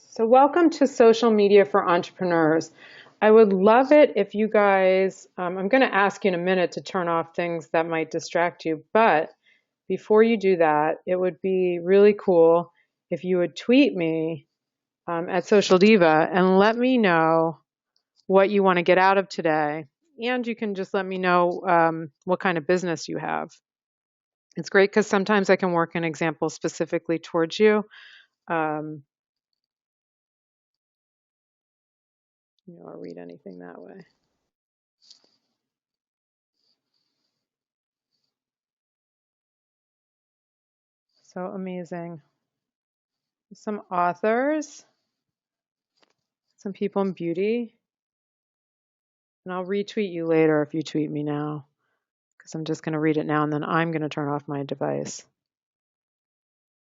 So welcome to Social Media for Entrepreneurs. I would love it if you guys, I'm going to ask you in a minute to turn off things that might distract you, but before you do that, it would be really cool if you would tweet me at Social Diva and let me know what you want to get out of today. And you can just let me know what kind of business you have. It's great because sometimes I can work an example specifically towards you. Um, or read anything that way. So amazing. Some authors, some people in beauty, and I'll retweet you later if you tweet me now, because I'm just going to read it now and then I'm going to turn off my device.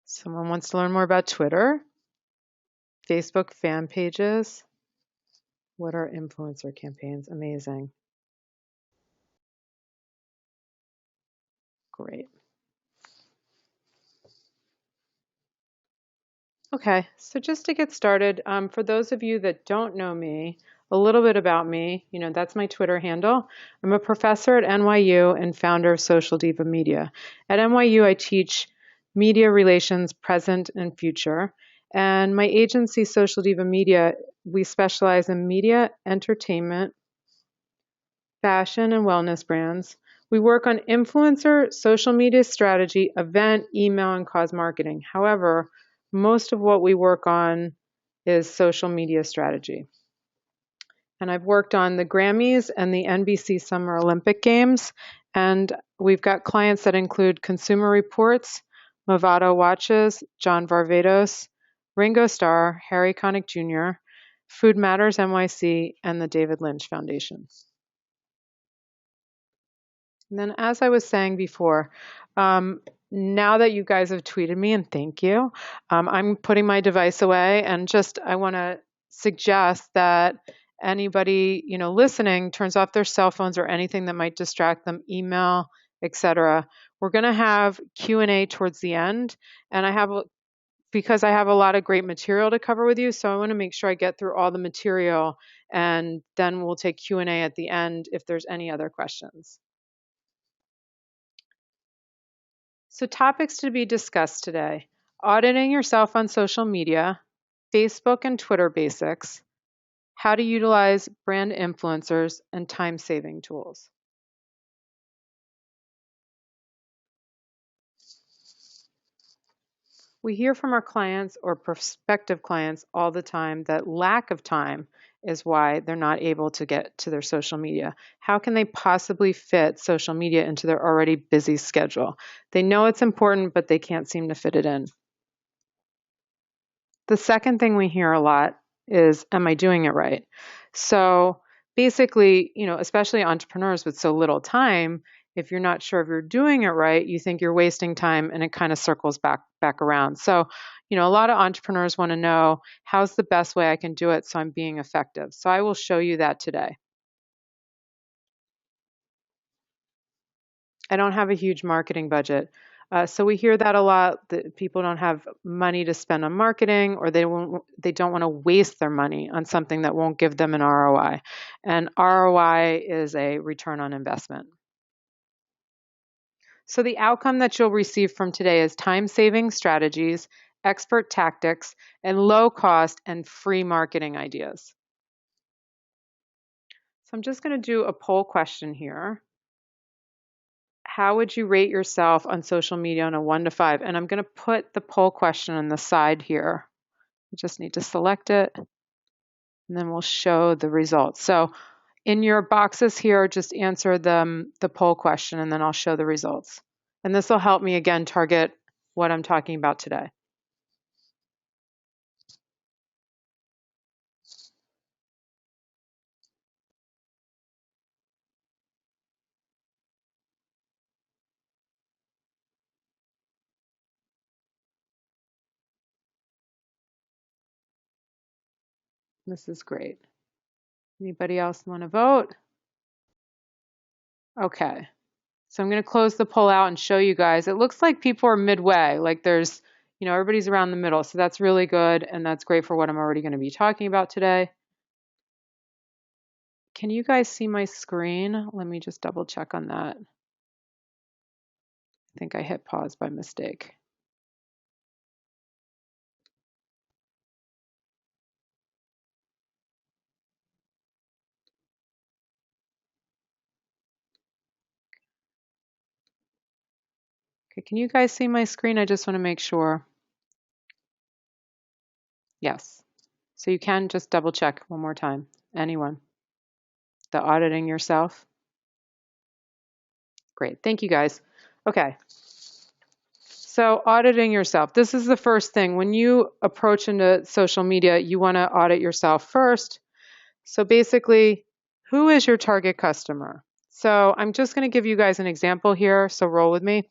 Someone wants to learn more about Twitter, Facebook fan pages. What are influencer campaigns? Amazing. Great. Okay, so just to get started, for those of you that don't know me, a little bit about me, that's my Twitter handle. I'm a professor at NYU and founder of Social Diva Media. At NYU, I teach media relations, present and future. And my agency, Social Diva Media, we specialize in media, entertainment, fashion, and wellness brands. We work on influencer, social media strategy, event, email, and cause marketing. However, most of what we work on is social media strategy. And I've worked on the Grammys and the NBC Summer Olympic Games. And we've got clients that include Consumer Reports, Movado Watches, John Varvatos, Ringo Starr, Harry Connick Jr., Food Matters NYC, and the David Lynch Foundation. And then, as I was saying before, now that you guys have tweeted me, and thank you, I'm putting my device away, and just I want to suggest that anybody listening turns off their cell phones or anything that might distract them, email, etc. We're going to have Q&A towards the end, and because I have a lot of great material to cover with you, so I want to make sure I get through all the material, and then we'll take Q&A at the end if there's any other questions. So, topics to be discussed today: auditing yourself on social media, Facebook and Twitter basics, how to utilize brand influencers, and time saving tools. We hear from our clients or prospective clients all the time that lack of time is why they're not able to get to their social media. How can they possibly fit social media into their already busy schedule? They know it's important, but they can't seem to fit it in. The second thing we hear a lot is, am I doing it right? So basically, especially entrepreneurs with so little time, if you're not sure if you're doing it right, you think you're wasting time and it kind of circles back around. So, a lot of entrepreneurs want to know, how's the best way I can do it so I'm being effective? So I will show you that today. I don't have a huge marketing budget. So we hear that a lot, that people don't have money to spend on marketing, or they don't want to waste their money on something that won't give them an ROI. And ROI is a return on investment. So the outcome that you'll receive from today is time-saving strategies, expert tactics, and low-cost and free marketing ideas. So I'm just going to do a poll question here. How would you rate yourself on social media on a 1 to 5? And I'm going to put the poll question on the side here. You just need to select it, and then we'll show the results. So in your boxes here, just answer the poll question, and then I'll show the results. And this will help me, again, target what I'm talking about today. This is great. Anybody else want to vote? Okay. So I'm going to close the poll out and show you guys. It looks like people are midway. Like there's, everybody's around the middle. So that's really good, and that's great for what I'm already going to be talking about today. Can you guys see my screen? Let me just double check on that. I think I hit pause by mistake. Okay, can you guys see my screen? I just want to make sure. Yes. So you can just double check one more time. Anyone? The auditing yourself? Great. Thank you guys. Okay. So auditing yourself. This is the first thing. When you approach into social media, you want to audit yourself first. So basically, who is your target customer? So I'm just going to give you guys an example here. So roll with me.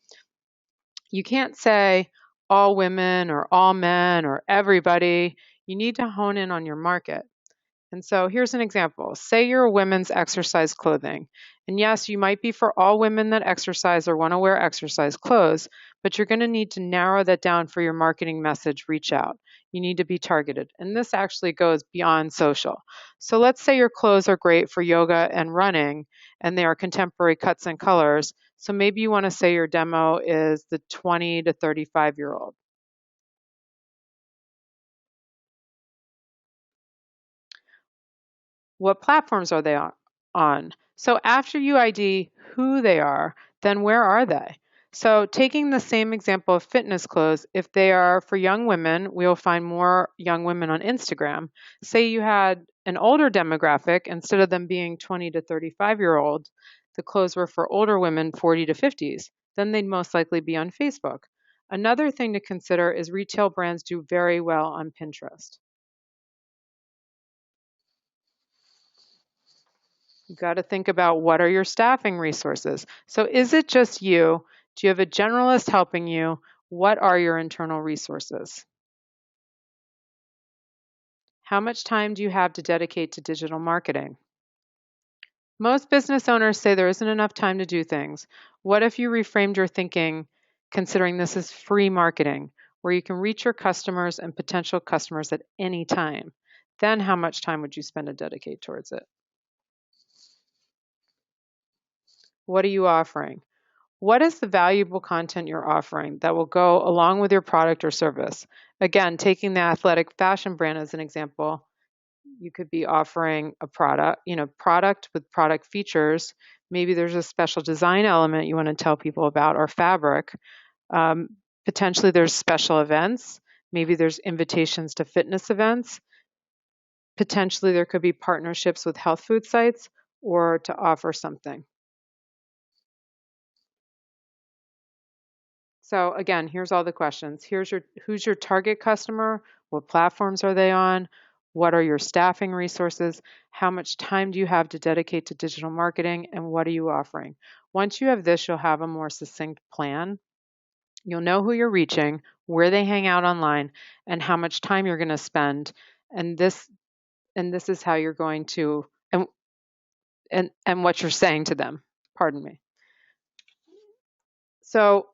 You can't say all women or all men or everybody. You need to hone in on your market. And so here's an example. Say you're a women's exercise clothing. And yes, you might be for all women that exercise or want to wear exercise clothes, but you're going to need to narrow that down for your marketing message, reach out. You need to be targeted. And this actually goes beyond social. So let's say your clothes are great for yoga and running, and they are contemporary cuts and colors. So maybe you want to say your demo is the 20 to 35-year-old. What platforms are they on? So after you ID who they are, then where are they? So taking the same example of fitness clothes, if they are for young women, we'll find more young women on Instagram. Say you had an older demographic, instead of them being 20 to 35-year-old, the clothes were for older women, 40 to 50s, then they'd most likely be on Facebook. Another thing to consider is retail brands do very well on Pinterest. You got to think about what are your staffing resources. So is it just you? Do you have a generalist helping you? What are your internal resources? How much time do you have to dedicate to digital marketing? Most business owners say there isn't enough time to do things. What if you reframed your thinking, considering this is free marketing, where you can reach your customers and potential customers at any time? Then how much time would you spend to dedicate towards it? What are you offering? What is the valuable content you're offering that will go along with your product or service? Again, taking the athletic fashion brand as an example, you could be offering a product with product features. Maybe there's a special design element you want to tell people about, or fabric. Um, Potentially there's special events. Maybe there's invitations to fitness events. Potentially there could be partnerships with health food sites or to offer something. So again, here's all the questions. Who's your target customer? What platforms are they on? What are your staffing resources? How much time do you have to dedicate to digital marketing? And what are you offering? Once you have this, you'll have a more succinct plan. You'll know who you're reaching, where they hang out online, and how much time you're going to spend. And this is how you're going to and what you're saying to them. Pardon me. So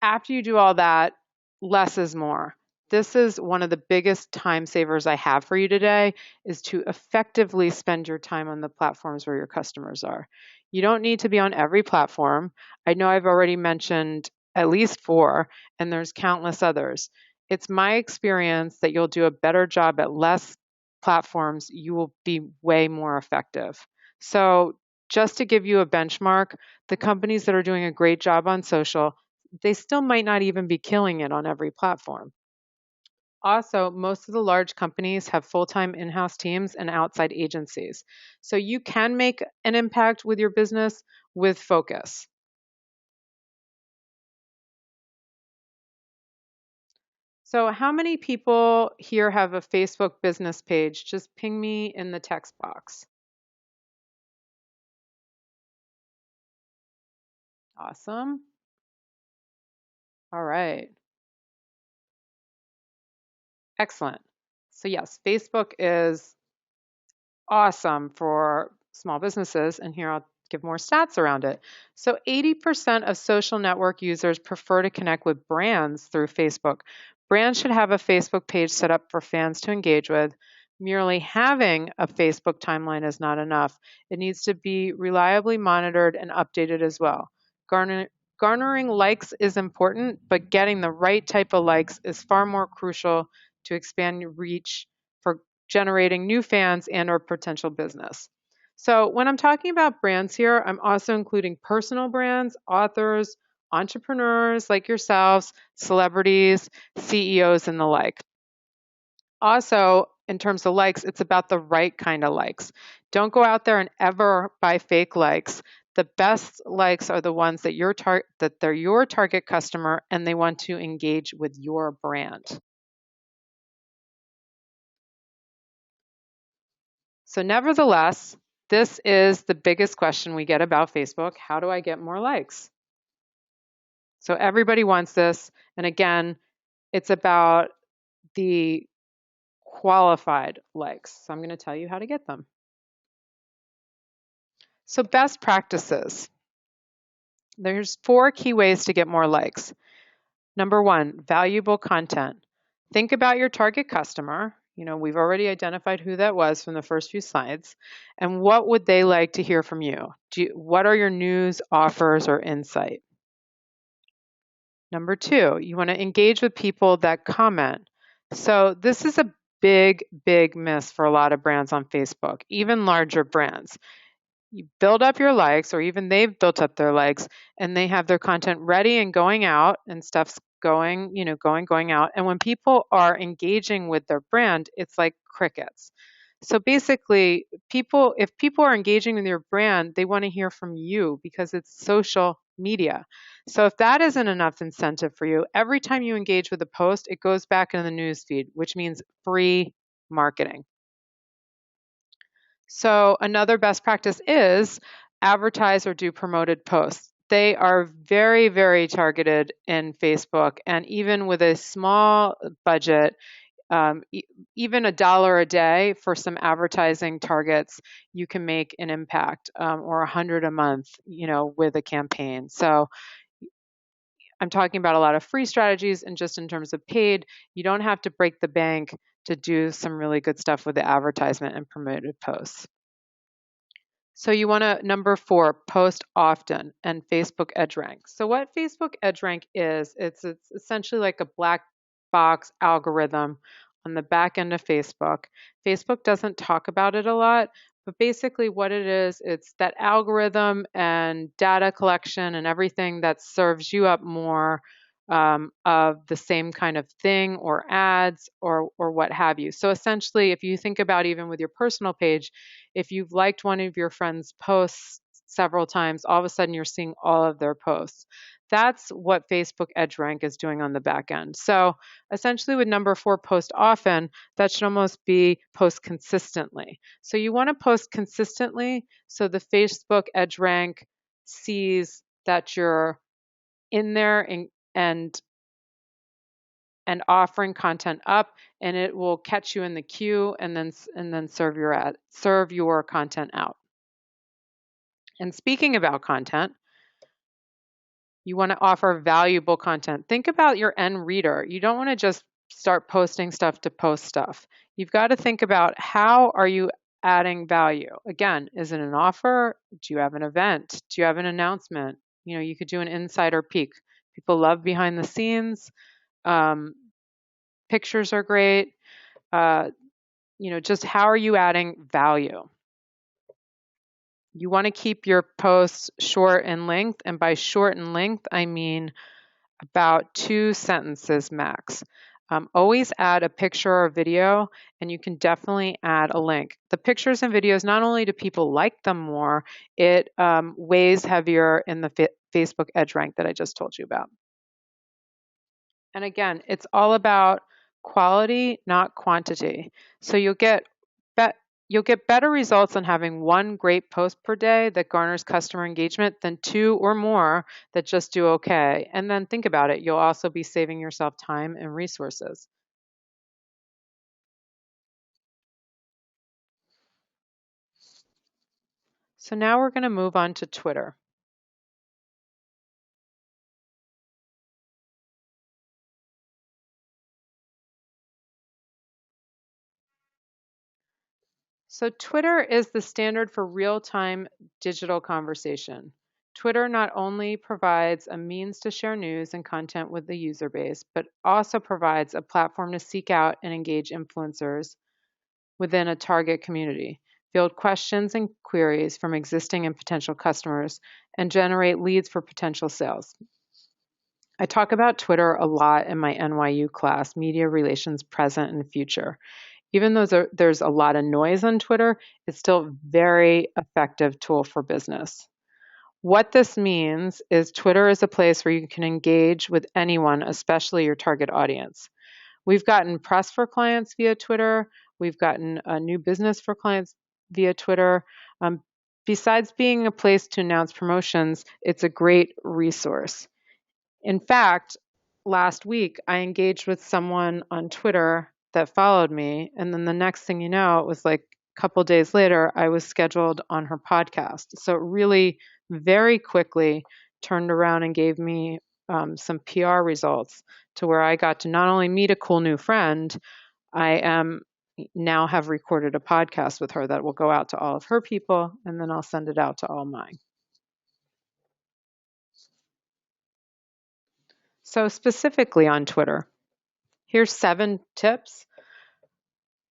after you do all that, less is more. This is one of the biggest time savers I have for you today, is to effectively spend your time on the platforms where your customers are. You don't need to be on every platform. I know I've already mentioned at least 4, and there's countless others. It's my experience that you'll do a better job at less platforms, you will be way more effective. So just to give you a benchmark, the companies that are doing a great job on social, they still might not even be killing it on every platform. Also, most of the large companies have full-time in-house teams and outside agencies. So you can make an impact with your business with focus. So how many people here have a Facebook business page? Just ping me in the text box. Awesome. All right. Excellent. So yes, Facebook is awesome for small businesses. And here I'll give more stats around it. So 80% of social network users prefer to connect with brands through Facebook. Brands should have a Facebook page set up for fans to engage with. Merely having a Facebook timeline is not enough. It needs to be reliably monitored and updated as well. Garnering likes is important, but getting the right type of likes is far more crucial to expand your reach for generating new fans and or potential business. So when I'm talking about brands here, I'm also including personal brands, authors, entrepreneurs like yourselves, celebrities, CEOs, and the like. Also, in terms of likes, it's about the right kind of likes. Don't go out there and ever buy fake likes. The best likes are the ones that they're your target customer and they want to engage with your brand. So nevertheless, this is the biggest question we get about Facebook. How do I get more likes? So everybody wants this. And again, it's about the qualified likes. So I'm going to tell you how to get them. So best practices. There's 4 key ways to get more likes. Number 1, valuable content. Think about your target customer. We've already identified who that was from the first few slides. And what would they like to hear from you? What are your news, offers, or insight? Number 2, you want to engage with people that comment. So this is a big, big miss for a lot of brands on Facebook, even larger brands. You build up your likes, or even they've built up their likes, and they have their content ready and going out, and stuff's going out. And when people are engaging with their brand, it's like crickets. So basically, if people are engaging with your brand, they want to hear from you because it's social media. So if that isn't enough incentive for you, every time you engage with a post, it goes back in the news feed, which means free marketing. So another best practice is advertise or do promoted posts. They are very, very targeted in Facebook, and even with a small budget, even $1 a day for some advertising targets, you can make an impact, or 100 a month, with a campaign. So I'm talking about a lot of free strategies, and just in terms of paid, you don't have to break the bank to do some really good stuff with the advertisement and promoted posts. So you want to, number 4, post often and Facebook EdgeRank. So what Facebook EdgeRank is, it's essentially like a black box algorithm on the back end of Facebook. Facebook doesn't talk about it a lot, but basically what it is, it's that algorithm and data collection and everything that serves you up more of the same kind of thing or ads or what have you. So essentially, if you think about even with your personal page, if you've liked one of your friends' posts several times, all of a sudden you're seeing all of their posts. That's what Facebook EdgeRank is doing on the back end. So essentially with number 4, post often, that should almost be post consistently. So you want to post consistently so the Facebook EdgeRank sees that you're in there and and offering content up, and it will catch you in the queue and then serve your content out. And speaking about content, you want to offer valuable content. Think about your end reader. You don't want to just start posting stuff to post stuff. You've got to think about, how are you adding value? Again, is it an offer? Do you have an event? Do you have an announcement? You could do an insider peek. People love behind the scenes. Pictures are great. Just how are you adding value? You want to keep your posts short in length, and by short in length, I mean about 2 sentences max. Always add a picture or video, and you can definitely add a link. The pictures and videos, not only do people like them more, it weighs heavier in the Facebook EdgeRank that I just told you about. And again, it's all about quality, not quantity. So you'll get better results on having 1 great post per day that garners customer engagement than 2 or more that just do okay. And then think about it, you'll also be saving yourself time and resources. So now we're going to move on to Twitter. So Twitter is the standard for real-time digital conversation. Twitter not only provides a means to share news and content with the user base, but also provides a platform to seek out and engage influencers within a target community, field questions and queries from existing and potential customers, and generate leads for potential sales. I talk about Twitter a lot in my NYU class, Media Relations Present and Future. Even though there's a lot of noise on Twitter, it's still a very effective tool for business. What this means is Twitter is a place where you can engage with anyone, especially your target audience. We've gotten press for clients via Twitter. We've gotten a new business for clients via Twitter. Besides being a place to announce promotions, it's a great resource. In fact, last week I engaged with someone on Twitter that followed me, and then the next thing you know, it was like a couple days later, I was scheduled on her podcast. So it really very quickly turned around and gave me some PR results to where I got to not only meet a cool new friend, I am now have recorded a podcast with her that will go out to all of her people, and then I'll send it out to all mine. So specifically on Twitter, here's 7 tips.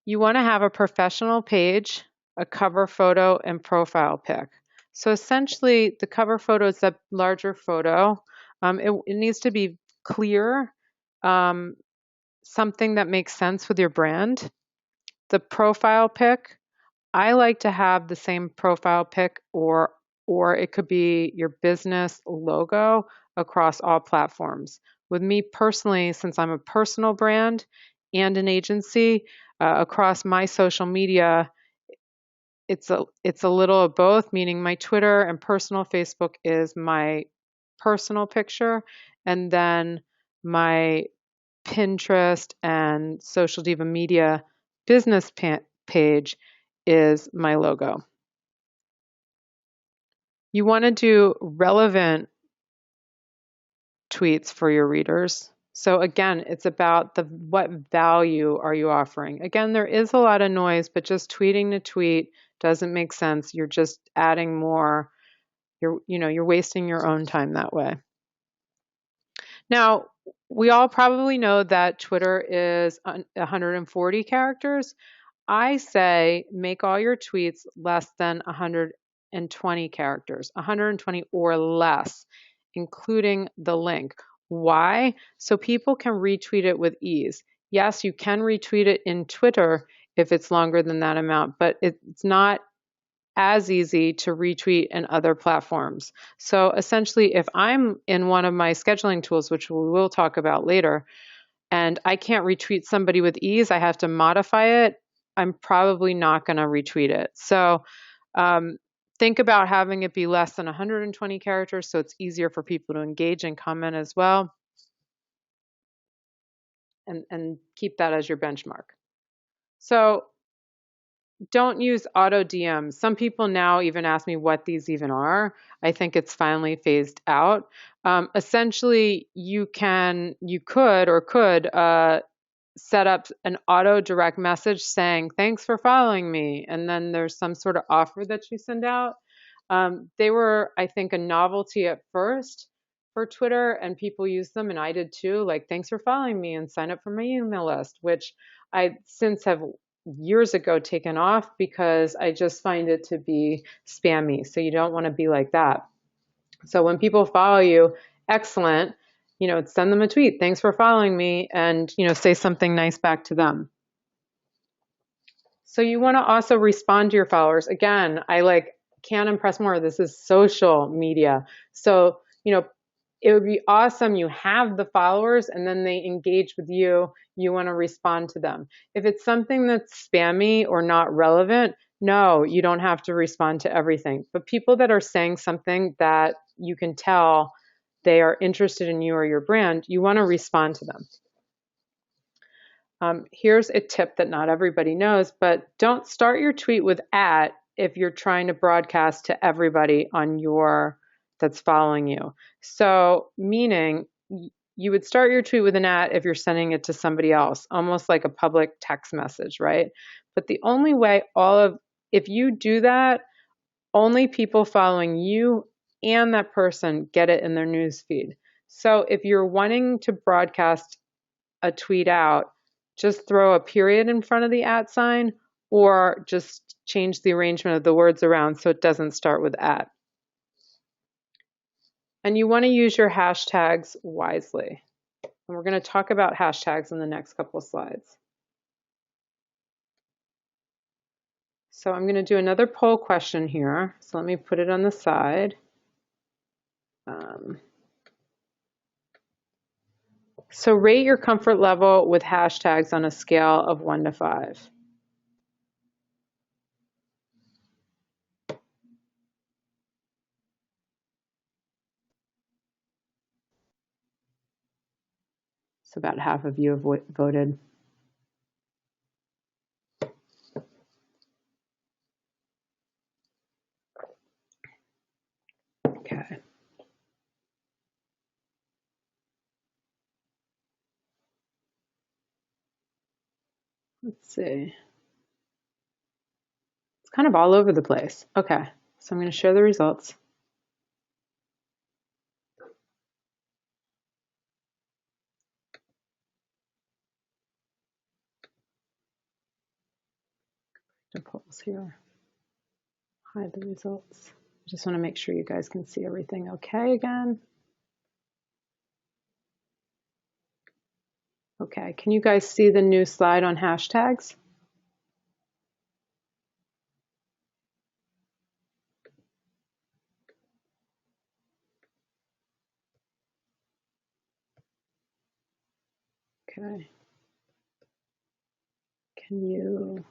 You want to have a professional page, a cover photo, and profile pic. So essentially, the cover photo is a larger photo. It needs to be clear, something that makes sense with your brand. The profile pic, I like to have the same profile pic or it could be your business logo across all platforms. With me personally, since I'm a personal brand and an agency, across my social media, it's a little of both, meaning my Twitter and personal Facebook is my personal picture, and then my Pinterest and Social Diva Media business page is my logo. You want to do relevant tweets for your readers. So again, it's about what value are you offering. Again, there is a lot of noise, but just tweeting to tweet doesn't make sense. You're just adding more. You're wasting your own time that way. Now, we all probably know that Twitter is 140 characters. I say make all your tweets less than 120 characters, 120 or less, including the link. Why? So people can retweet it with ease. Yes, you can retweet it in Twitter if it's longer than that amount, but it's not as easy to retweet in other platforms. So essentially, if I'm in one of my scheduling tools, which we will talk about later, and I can't retweet somebody with ease, I have to modify it, I'm probably not going to retweet it. So think about having it be less than 120 characters so it's easier for people to engage and comment as well. And keep that as your benchmark. So don't use auto DMs. Some people now even ask me what these even are. I think it's finally phased out. Essentially, you could set up an auto direct message saying, thanks for following me. And then there's some sort of offer that you send out. They were, I think, a novelty at first for Twitter, and people use them, and I did too. Like, thanks for following me and sign up for my email list, which I since have years ago taken off because I just find it to be spammy. So you don't want to be like that. So when people follow you, excellent, send them a tweet. Thanks for following me, and, say something nice back to them. So you want to also respond to your followers. Again, I can't impress more. This is social media. So, it would be awesome. You have the followers and then they engage with you. You want to respond to them. If it's something that's spammy or not relevant, no, you don't have to respond to everything. But people that are saying something that you can tell they are interested in you or your brand, you want to respond to them. Here's a tip that not everybody knows, but don't start your tweet with @ if you're trying to broadcast to everybody on your that's following you. So meaning you would start your tweet with an at if you're sending it to somebody else, almost like a public text message, right? But the only way if you do that, only people following you and that person get it in their news feed. So if you're wanting to broadcast a tweet out, just throw a period in front of the at sign or just change the arrangement of the words around so it doesn't start with at. And you want to use your hashtags wisely. And we're going to talk about hashtags in the next couple of slides. So I'm going to do another poll question here. So let me put it on the side. So rate your comfort level with hashtags on a scale of 1 to 5. So about half of you have voted. Okay. Let's see. It's kind of all over the place. Okay, so I'm going to share the results. The polls here. Hide the results. I just want to make sure you guys can see everything okay again. Okay, can you guys see the new slide on hashtags? Okay. Can you,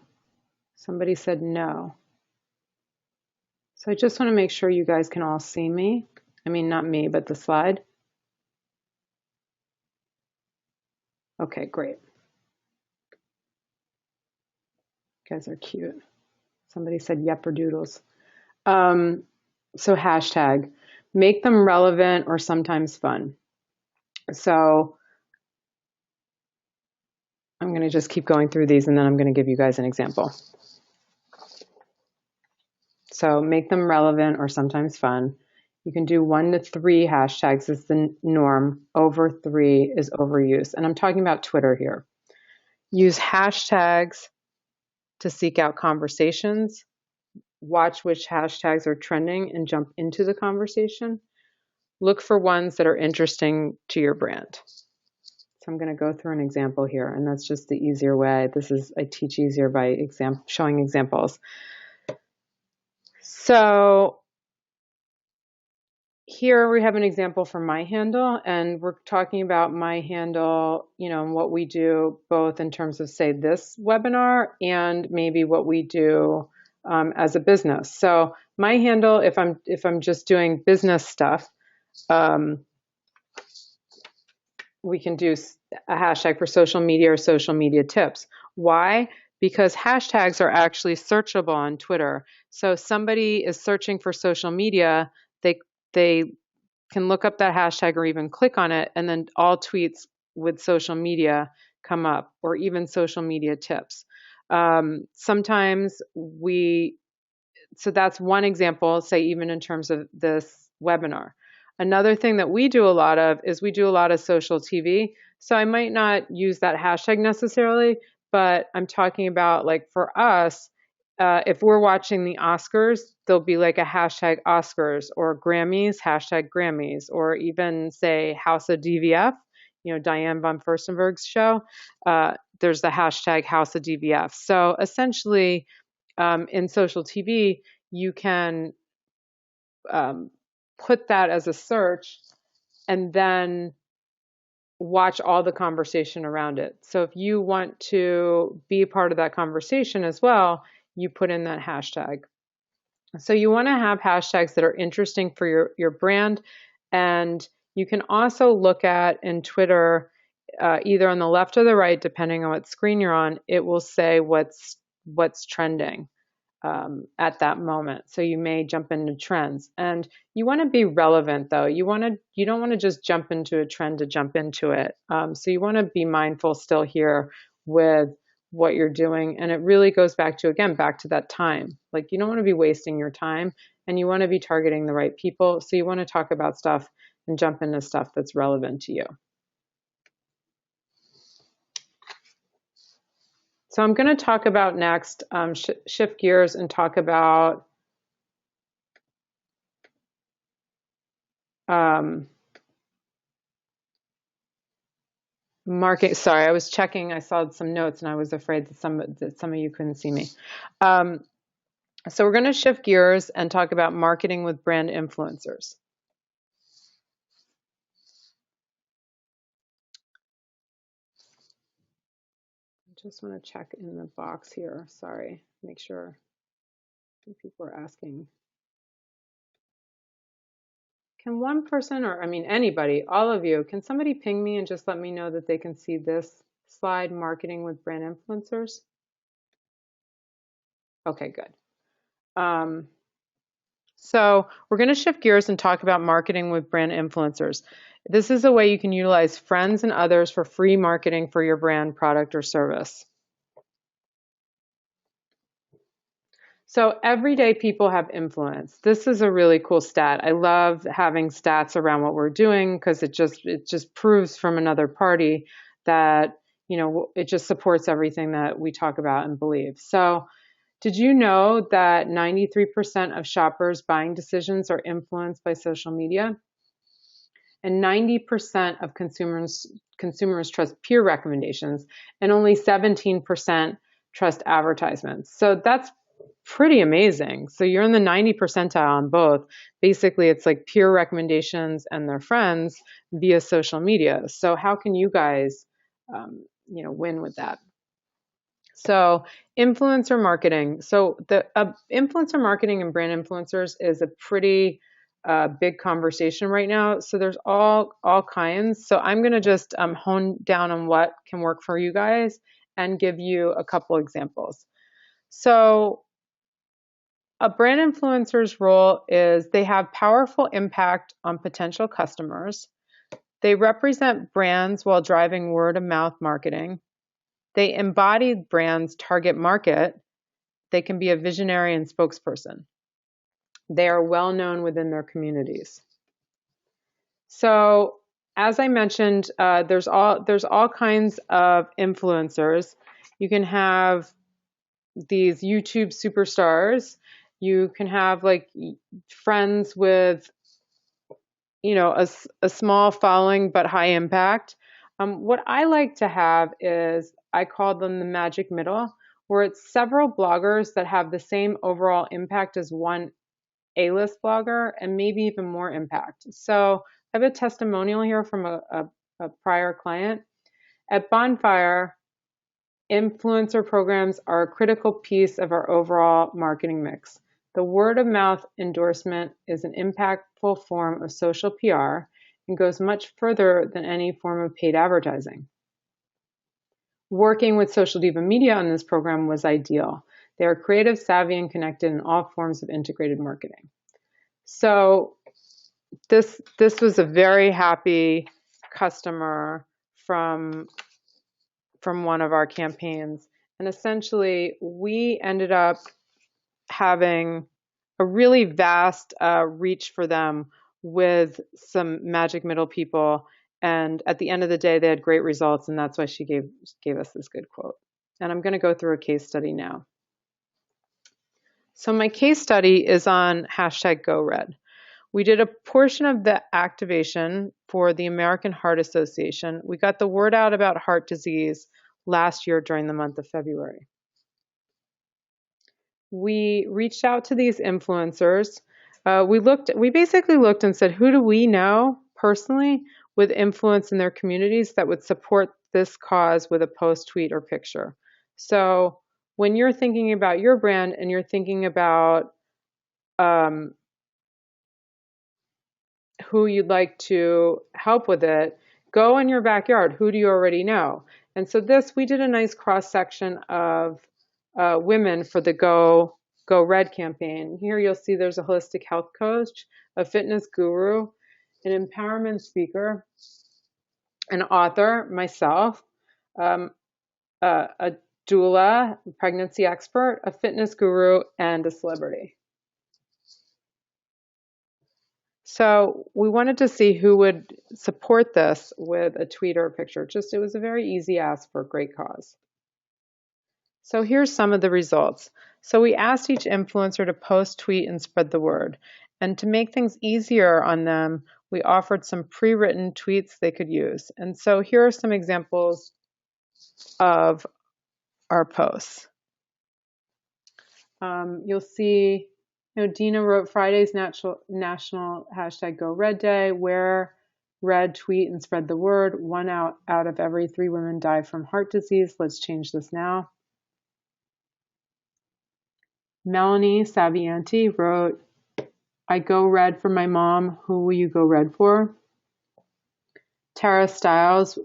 somebody said no. So I just want to make sure you guys can all see me. I mean, not me, but the slide. Okay, great. You guys are cute. Somebody said yepperdoodles. So hashtag, make them relevant or sometimes fun. So I'm going to just keep going through these and then I'm going to give you guys an example. So make them relevant or sometimes fun. You can do 1 to 3 hashtags is the norm. Over 3 is overuse. And I'm talking about Twitter here. Use hashtags to seek out conversations. Watch which hashtags are trending and jump into the conversation. Look for ones that are interesting to your brand. So I'm going to go through an example here, and that's just the easier way. I teach easier by showing examples. So here we have an example from my handle, and we're talking about my handle, and what we do both in terms of, say, this webinar and maybe what we do as a business. So my handle, if I'm just doing business stuff, we can do a hashtag for social media or social media tips. Why? Because hashtags are actually searchable on Twitter. So if somebody is searching for social media, they can look up that hashtag or even click on it, and then all tweets with social media come up, or even social media tips. Sometimes so that's one example, say even in terms of this webinar. Another thing that we do a lot of is we do a lot of social TV. So I might not use that hashtag necessarily, but I'm talking about, like, for us, if we're watching the Oscars, there'll be like a hashtag Oscars, or Grammys, hashtag Grammys, or even, say, House of DVF, Diane von Furstenberg's show. There's the hashtag House of DVF. So essentially, in social TV, you can put that as a search and then watch all the conversation around it. So if you want to be a part of that conversation as well, you put in that hashtag. So you want to have hashtags that are interesting for your brand. And you can also look at in Twitter, either on the left or the right, depending on what screen you're on, it will say what's trending. at that moment. So you may jump into trends, and you want to be relevant though. You don't want to just jump into a trend to jump into it. So you want to be mindful still here with what you're doing, and it really goes back to that time. Like you don't want to be wasting your time, and you want to be targeting the right people. So you want to talk about stuff and jump into stuff that's relevant to you. So I'm going to talk about next, shift gears and talk about market. Sorry, I was checking. I saw some notes and I was afraid that some of you couldn't see me. So we're going to shift gears and talk about marketing with brand influencers. I just want to check in the box here. Sorry, make sure people are asking. Can one person, or I mean anybody, all of you, can somebody ping me and just let me know that they can see this slide, marketing with brand influencers? Okay, good. So we're going to shift gears and talk about marketing with brand influencers. This is a way you can utilize friends and others for free marketing for your brand, product, or service. So everyday people have influence. This is a really cool stat. I love having stats around what we're doing because it just proves from another party that, you know, it just supports everything that we talk about and believe. So did you know that 93% of shoppers' buying decisions are influenced by social media? And 90% of consumers trust peer recommendations, and only 17% trust advertisements. So that's pretty amazing. So you're in the 90 percentile on both. Basically, it's like peer recommendations and their friends via social media. So how can you guys, win with that? So influencer marketing. So the influencer marketing and brand influencers is a pretty big conversation right now. So there's all kinds. So I'm going to just hone down on what can work for you guys and give you a couple examples. So a brand influencer's role is they have powerful impact on potential customers. They represent brands while driving word of mouth marketing. They embody brands' target market. They can be a visionary and spokesperson. They are well known within their communities. So, as I mentioned, there's all kinds of influencers. You can have these YouTube superstars. You can have like friends with, a small following but high impact. What I like to have is I call them the magic middle, where it's several bloggers that have the same overall impact as one A-list blogger and maybe even more impact. So I have a testimonial here from a prior client. At Bonfire, influencer programs are a critical piece of our overall marketing mix. The word of mouth endorsement is an impactful form of social PR and goes much further than any form of paid advertising. Working with Social Diva Media on this program was ideal. They are creative, savvy, and connected in all forms of integrated marketing. So this was a very happy customer from one of our campaigns. And essentially, we ended up having a really vast reach for them with some magic middle people. And at the end of the day, they had great results. And that's why she gave us this good quote. And I'm going to go through a case study now. So my case study is on #GoRed. We did a portion of the activation for the American Heart Association. We got the word out about heart disease last year during the month of February. We reached out to these influencers. We basically looked and said, who do we know personally with influence in their communities that would support this cause with a post, tweet, or picture? So when you're thinking about your brand and you're thinking about who you'd like to help with it, go in your backyard. Who do you already know? And so we did a nice cross section of women for the Go Go Red campaign. Here you'll see there's a holistic health coach, a fitness guru, an empowerment speaker, an author, myself, um, a doula, a pregnancy expert, a fitness guru, and a celebrity. So we wanted to see who would support this with a tweet or a picture. It was a very easy ask for a great cause. So here's some of the results. So we asked each influencer to post, tweet, and spread the word. And to make things easier on them, we offered some pre-written tweets they could use. And so here are some examples of our posts. You'll see, Dina wrote Friday's national hashtag Go Red Day. Wear red, tweet, and spread the word. 1 out of every 3 women die from heart disease. Let's change this now. Melanie Savianti wrote, I go red for my mom. Who will you go red for? Tara Stiles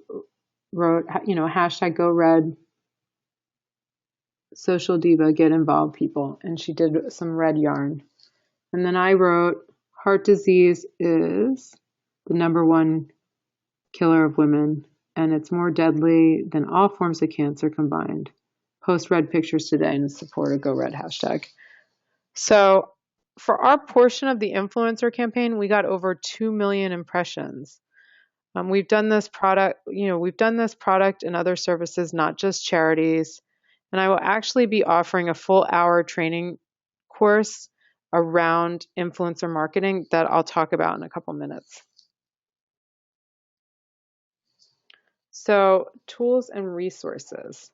wrote, hashtag Go Red. Social diva, get involved, people. And she did some red yarn. And then I wrote, heart disease is the #1 killer of women, and it's more deadly than all forms of cancer combined. Post red pictures today and support a Go Red hashtag. So for our portion of the influencer campaign, we got over 2 million impressions. We've done this product and other services, not just charities. And I will actually be offering a full hour training course around influencer marketing that I'll talk about in a couple minutes. So, tools and resources.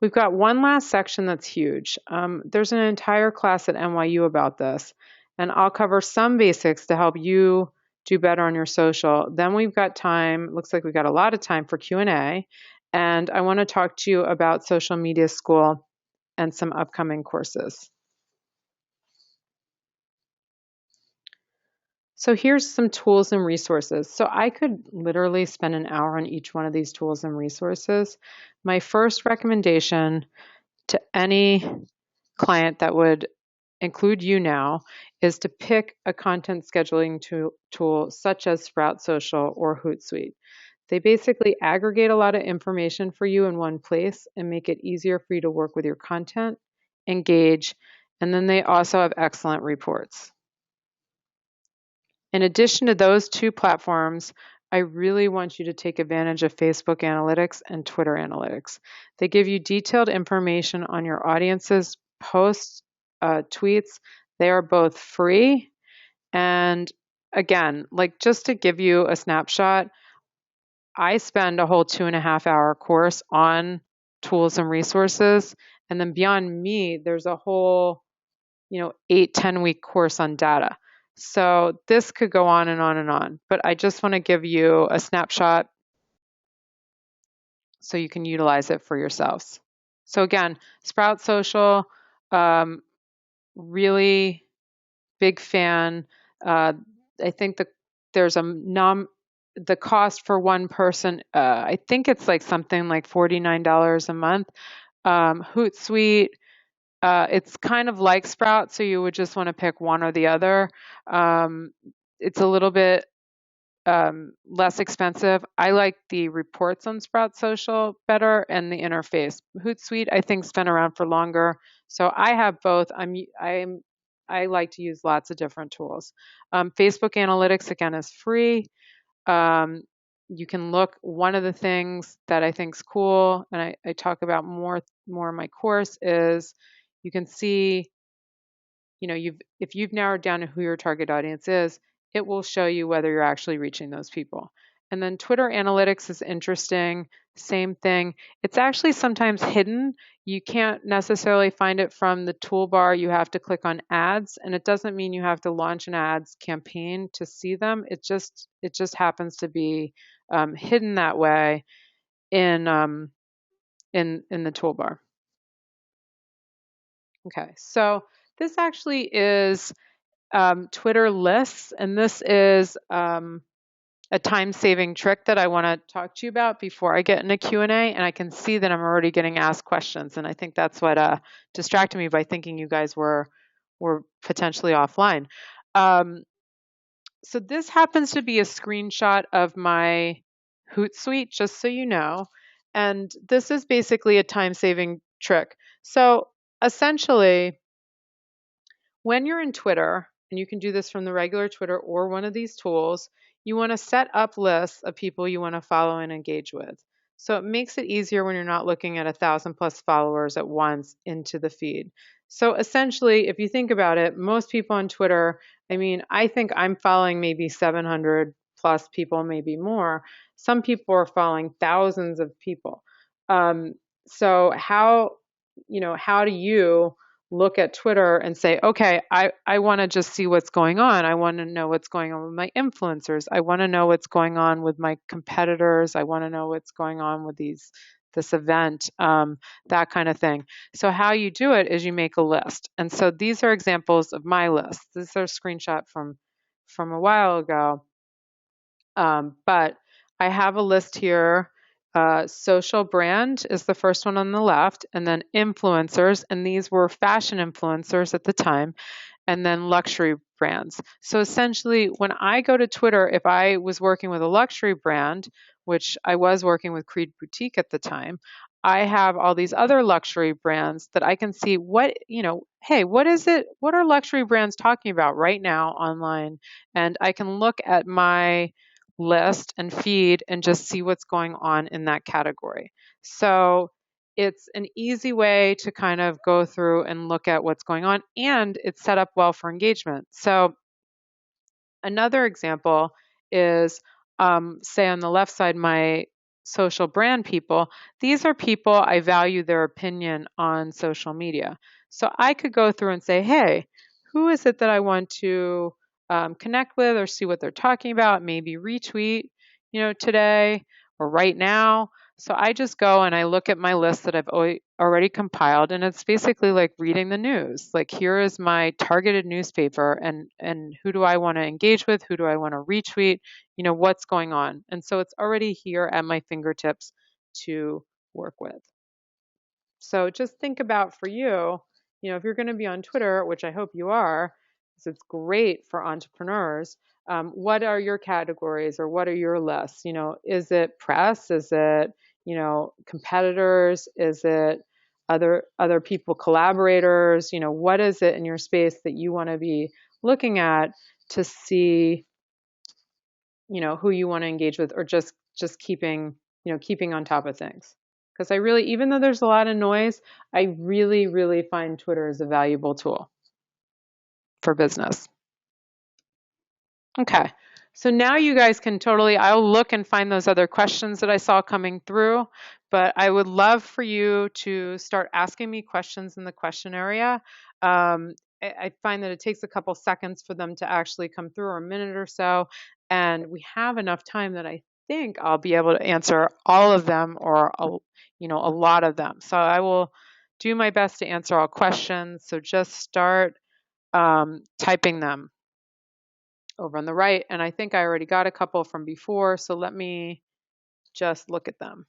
We've got one last section that's huge. There's an entire class at NYU about this, and I'll cover some basics to help you do better on your social. Then we've got time, looks like we've got a lot of time for Q&A, and I want to talk to you about Social Media School and some upcoming courses. So here's some tools and resources. So I could literally spend an hour on each one of these tools and resources. My first recommendation to any client that would include you now is to pick a content scheduling tool such as Sprout Social or Hootsuite. They basically aggregate a lot of information for you in one place and make it easier for you to work with your content, engage, and then they also have excellent reports. In addition to those 2 platforms, I really want you to take advantage of Facebook Analytics and Twitter Analytics. They give you detailed information on your audience's posts, tweets. They are both free. And again, just to give you a snapshot, I spend a whole 2.5-hour course on tools and resources. And then beyond me, there's a whole, 8-10 week course on data. So this could go on and on and on, but I just want to give you a snapshot so you can utilize it for yourselves. So again, Sprout Social, really big fan. I think there's the cost for one person, I think it's something like $49 a month. Hootsuite, it's kind of like Sprout, so you would just want to pick one or the other. It's a little bit less expensive. I like the reports on Sprout Social better and the interface. Hootsuite, I think, has been around for longer, so I have both. I like to use lots of different tools. Facebook Analytics, again, is free. You can look. One of the things that I think is cool, and I talk about more in my course, is you can see, if you've narrowed down to who your target audience is, it will show you whether you're actually reaching those people. And then Twitter Analytics is interesting. Same thing. It's actually sometimes hidden. You can't necessarily find it from the toolbar. You have to click on ads, and it doesn't mean you have to launch an ads campaign to see them. It just happens to be hidden that way in the toolbar. Okay, so this actually is Twitter lists, and this is a time-saving trick that I want to talk to you about before I get into Q&A, and I can see that I'm already getting asked questions, and I think that's what distracted me by thinking you guys were potentially offline. Um, so this happens to be a screenshot of my Hootsuite, just so you know, and this is basically a time-saving trick. So essentially, when you're in Twitter, and you can do this from the regular Twitter or one of these tools, you want to set up lists of people you want to follow and engage with. So it makes it easier when you're not looking at 1,000+ followers at once into the feed. So essentially, if you think about it, most people on Twitter, I mean, I think I'm following maybe 700+ people, maybe more. Some people are following thousands of people. Um, so how do you look at Twitter and say, okay, I want to just see what's going on. I want to know what's going on with my influencers. I want to know what's going on with my competitors. I want to know what's going on with this event, that kind of thing. So how you do it is you make a list. And so these are examples of my list. These are a screenshot from a while ago. But I have a list here. Social brand is the first one on the left, and then influencers, and these were fashion influencers at the time, and then luxury brands. So essentially, when I go to Twitter, if I was working with a luxury brand, which I was working with Creed Boutique at the time, I have all these other luxury brands that I can see hey, what is it? What are luxury brands talking about right now online? And I can look at my list and feed and just see what's going on in that category. So it's an easy way to kind of go through and look at what's going on, and it's set up well for engagement. So another example is, say on the left side, my social brand people. These are people I value their opinion on social media. So I could go through and say, hey, who is it that I want to connect with or see what they're talking about? Maybe retweet, today or right now. So I just go and I look at my list that I've already compiled, and it's basically like reading the news. Like, here is my targeted newspaper, and who do I want to engage with? Who do I want to retweet? What's going on? And so it's already here at my fingertips to work with. So just think about, for you, if you're going to be on Twitter, which I hope you are, because it's great for entrepreneurs. What are your categories, or what are your lists? Is it press? Is it, competitors? Is it other people, collaborators? What is it in your space that you want to be looking at to see, who you want to engage with, or just keeping on top of things. Because I really, even though there's a lot of noise, I really, really find Twitter is a valuable tool for business. Okay. So now you guys can I'll look and find those other questions that I saw coming through, but I would love for you to start asking me questions in the question area. I find that it takes a couple seconds for them to actually come through, or a minute or so, and we have enough time that I think I'll be able to answer all of them, or a lot of them. So I will do my best to answer all questions. So just start typing them over on the right. And I think I already got a couple from before, so let me just look at them.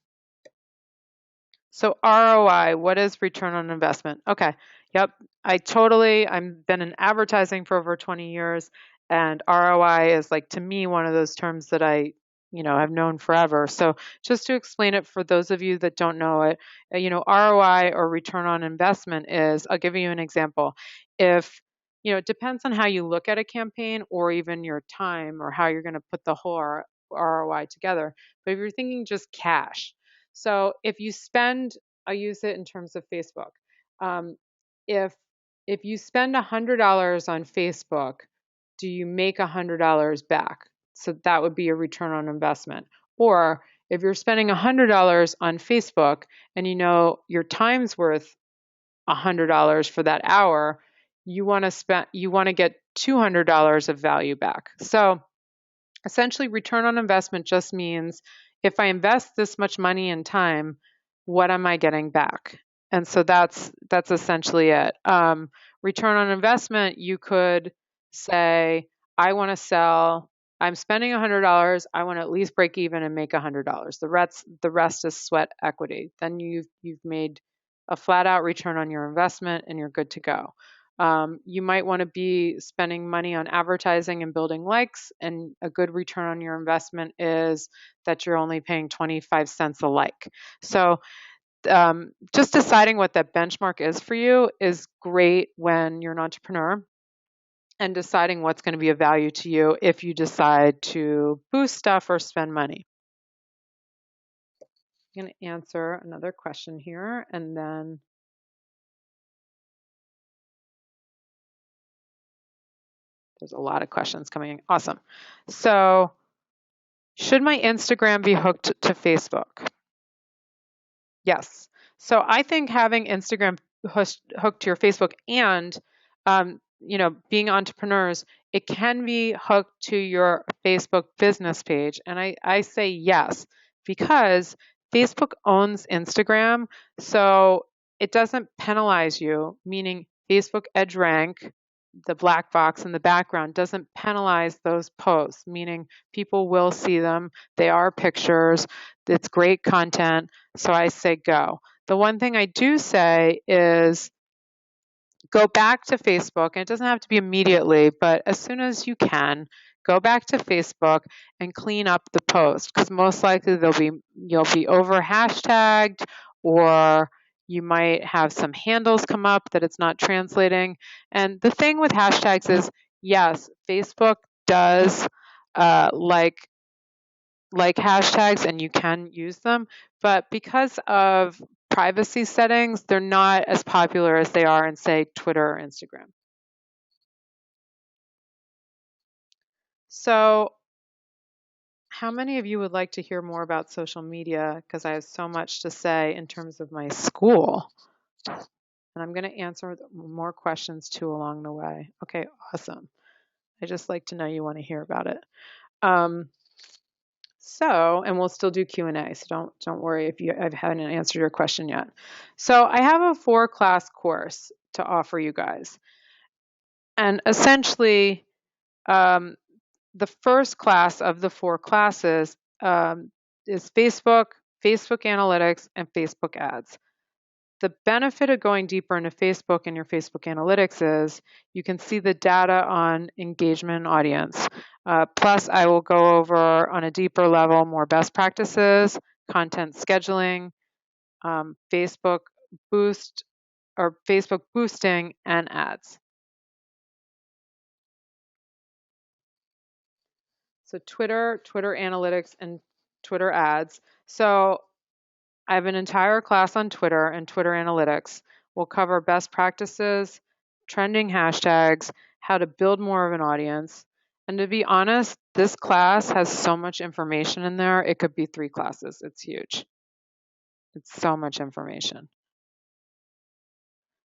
So ROI, what is return on investment? Okay, yep, I've been in advertising for over 20 years, and ROI is, like, to me, one of those terms that I've known forever. So just to explain it for those of you that don't know it, ROI, or return on investment, is, I'll give you an example. If it depends on how you look at a campaign, or even your time, or how you're going to put the whole ROI together. But if you're thinking just cash, so if you spend, I'll use it in terms of Facebook. Um, if if you spend $100 on Facebook, do you make $100 back? So that would be a return on investment. Or if you're spending $100 on Facebook, and your time's worth $100 for that hour, you want to get $200 of value back. So essentially, return on investment just means, if I invest this much money and time, what am I getting back? And so that's essentially it. Return on investment, you could say, I want to sell I'm spending $100. I want to at least break even and make $100. The rest is sweat equity. Then you've made a flat out return on your investment and you're good to go. You might want to be spending money on advertising and building likes, and a good return on your investment is that you're only paying 25 cents a like. So just deciding what that benchmark is for you is great when you're an entrepreneur, and deciding what's going to be of value to you if you decide to boost stuff or spend money. I'm going to answer another question here, and then there's a lot of questions coming in. Awesome. So, should my Instagram be hooked to Facebook? Yes. So I think having Instagram hooked to your Facebook and, being entrepreneurs, it can be hooked to your Facebook business page. And I say yes, because Facebook owns Instagram. So it doesn't penalize you, meaning Facebook EdgeRank, the black box in the background, doesn't penalize those posts, meaning people will see them. They are pictures. It's great content. So I say go. The one thing I do say is go back to Facebook, and it doesn't have to be immediately, but as soon as you can, go back to Facebook and clean up the post, because most likely you'll be over hashtagged, or you might have some handles come up that it's not translating. And the thing with hashtags is, yes, Facebook does like hashtags and you can use them, but because of privacy settings, they're not as popular as they are in, say, Twitter or Instagram. So, how many of you would like to hear more about social media? Because I have so much to say in terms of my school. And I'm going to answer more questions too along the way. Okay, awesome. I just like to know you want to hear about it. And we'll still do Q&A, so don't worry if I haven't answered your question yet. So I have a 4-class course to offer you guys. And essentially, um, the first class of the 4 classes is Facebook Analytics, and Facebook ads. The benefit of going deeper into Facebook and your Facebook analytics is you can see the data on engagement and audience. Plus, I will go over on a deeper level more best practices, content scheduling, Facebook boost or Facebook boosting, and ads. So Twitter analytics, and Twitter ads. So I have an entire class on Twitter and Twitter analytics. We'll cover best practices, trending hashtags, how to build more of an audience. And to be honest, this class has so much information in there, it could be 3 classes. It's huge. It's so much information.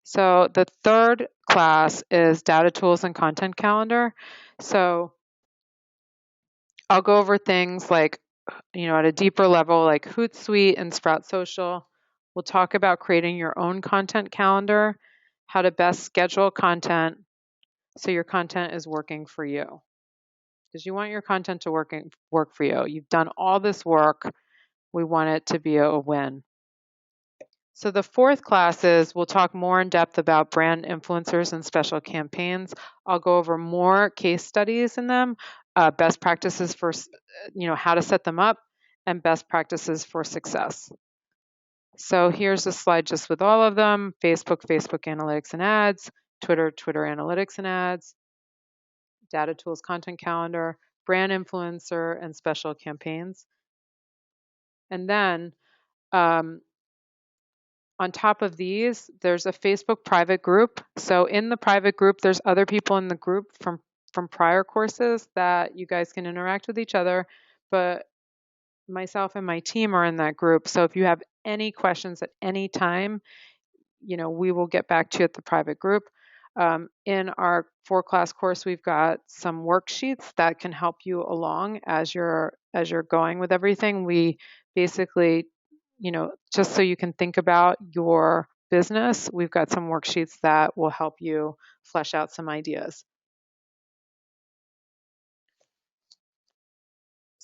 So the third class is data tools and content calendar. So I'll go over things like, at a deeper level, like Hootsuite and Sprout Social. We'll talk about creating your own content calendar, how to best schedule content so your content is working for you. Because you want your content to work for you. You've done all this work. We want it to be a win. So the fourth class is we'll talk more in depth about brand influencers and special campaigns. I'll go over more case studies in them, best practices for, how to set them up, and best practices for success. So here's a slide just with all of them: Facebook analytics and ads, Twitter analytics and ads, data tools, content calendar, brand influencer, and special campaigns. And then on top of these, there's a Facebook private group. So in the private group, there's other people in the group from prior courses that you guys can interact with each other. But myself and my team are in that group. So if you have any questions at any time, we will get back to you at the private group. In our 4-class course, we've got some worksheets that can help you along as you're going with everything. We basically, just so you can think about your business, we've got some worksheets that will help you flesh out some ideas.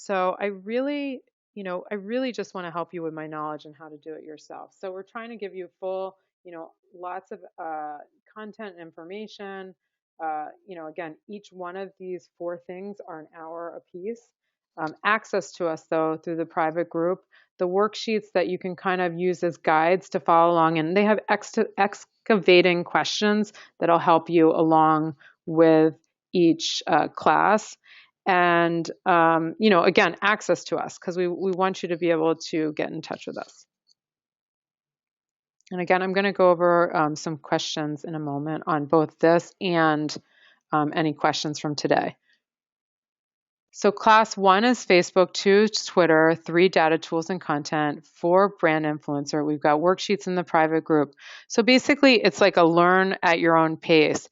So I really just want to help you with my knowledge and how to do it yourself. So we're trying to give you full, lots of content and information. Again, each one of these four things are an hour apiece. Access to us, though, through the private group, the worksheets that you can kind of use as guides to follow along, and they have excavating questions that'll help you along with each class. And again, access to us, because we want you to be able to get in touch with us. And again, I'm going to go over some questions in a moment on both this and any questions from today. So class 1 is Facebook, 2 Twitter, 3 data tools and content, 4 brand influencer. We've got worksheets in the private group. So basically, it's like a learn at your own pace.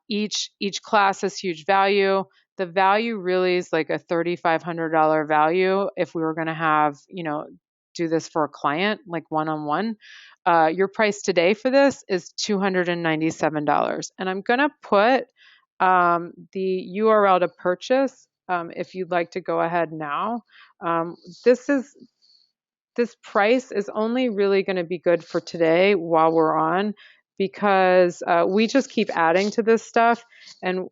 Each class has huge value. The value really is like a $3,500 value if we were going to have, do this for a client, like one-on-one. Your price today for this is $297. And I'm going to put the URL to purchase if you'd like to go ahead now. This price is only really going to be good for today while we're on, because we just keep adding to this stuff, and